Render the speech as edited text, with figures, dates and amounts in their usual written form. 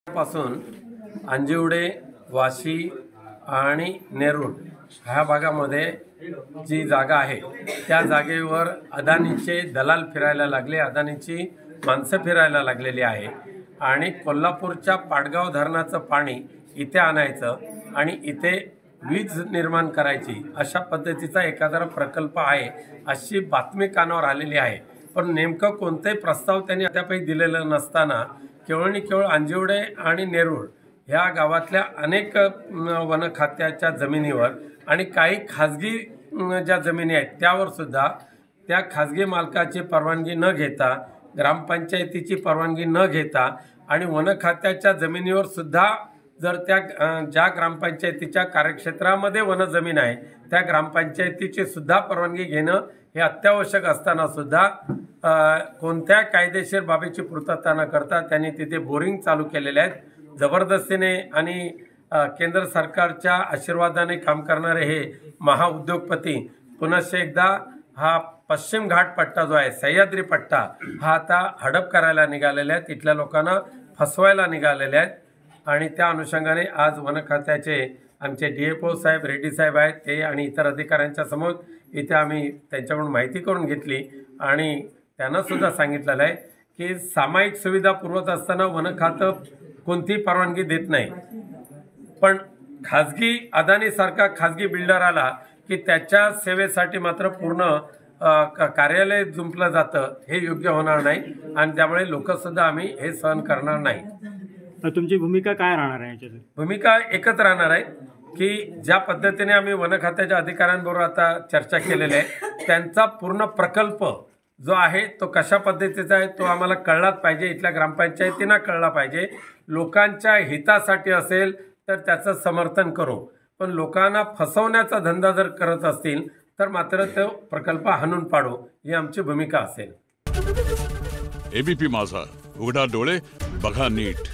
पासून अंजिवडे, वाशी आणि नेरूळ ह्या भागामध्ये जी जागा आहे त्या जागेवर अदानीचे दलाल फिरायला लागले, अदानीची माणसं फिरायला लागलेली आहे आणि कोल्हापूरच्या पाटगाव धरणाचं पाणी इथे आणायचं आणि इथे वीज निर्माण करायची अशा पद्धतीचा एखादा प्रकल्प आहे अशी बातमी कानावर आलेली आहे। पण नेमकं कोणतेही प्रस्ताव त्यांनी अद्यापही दिलेला नसताना केवळ अंजिवडे आणि नेरूळ ह्या गावातल्या अनेक वन खात्याच्या जमिनीवर आणि काही खाजगी ज्या जमिनी आहेत त्यावर सुद्धा त्या खाजगी मालकाची परवानगी न घेता, ग्रामपंचायतीची परवानगी न घेता आणि वन खात्याच्या जमिनीवर सुद्धा जर त्या ज्या ग्रामपंचायतीच्या कार्यक्षेत्रामध्ये वन जमीन आहे त्या ग्रामपंचायतीची सुद्धा परवानगी घेणं हे अत्यावश्यक असताना सुद्धा कोणत्या कायदेशीर बाबीची पूर्तता न करता त्यांनी तिथे बोरिंग चालू केलेले आहेत। जबरदस्तीने आणि केंद्र सरकारच्या आशीर्वादाने काम करणारे हे महाउद्योगपती पुनश्च एकदा हा पश्चिम घाट पट्टा जो आहे, सह्याद्री पट्टा, हा आता हडप करायला निघालेला आहे, तिथल्या लोकांना फसवायला निघालेले आहेत। आणि त्या अनुषंगाने आज वन खात्याचे आमचे DFO साहेब, रेड्डी साहेब आहेत ते आणि इतर अधिकाऱ्यांच्या समोर इथे आम्ही त्यांच्याकडून माहिती करून घेतली आणि त्यांना सुद्धा सांगितलेलं आहे की सामायिक सुविधा पुरवत असताना वन खातं कोणतीही परवानगी देत नाही, पण खाजगी अदानीसारखा खाजगी बिल्डर आला की त्याच्या सेवेसाठी मात्र पूर्ण कार्यालय जुंपलं जातं, हे योग्य होणार नाही आणि त्यामुळे लोकसुद्धा आम्ही हे सहन करणार नाही। तुमची भूमिका काय राहणार आहे याच्यात? भूमिका एकच राहणार आहे की ज्या पद्धतीने आम्ही वन खात्याच्या अधिकाऱ्यांबरोबर आता चर्चा केलेली आहे त्यांचा पूर्ण प्रकल्प जो आहे तो कशा पद्धतीचा आहे तो आम्हाला कळलाच पाहिजे, इथल्या ग्रामपंचायतींना कळला पाहिजे। लोकांच्या हितासाठी असेल तर त्याचं समर्थन करू, पण लोकांना फसवण्याचा धंदा जर करत असतील तर मात्र तो प्रकल्प हाणून पाडू, ही आमची भूमिका असेल। ABP माझा, उघडा डोळे बघा नीट।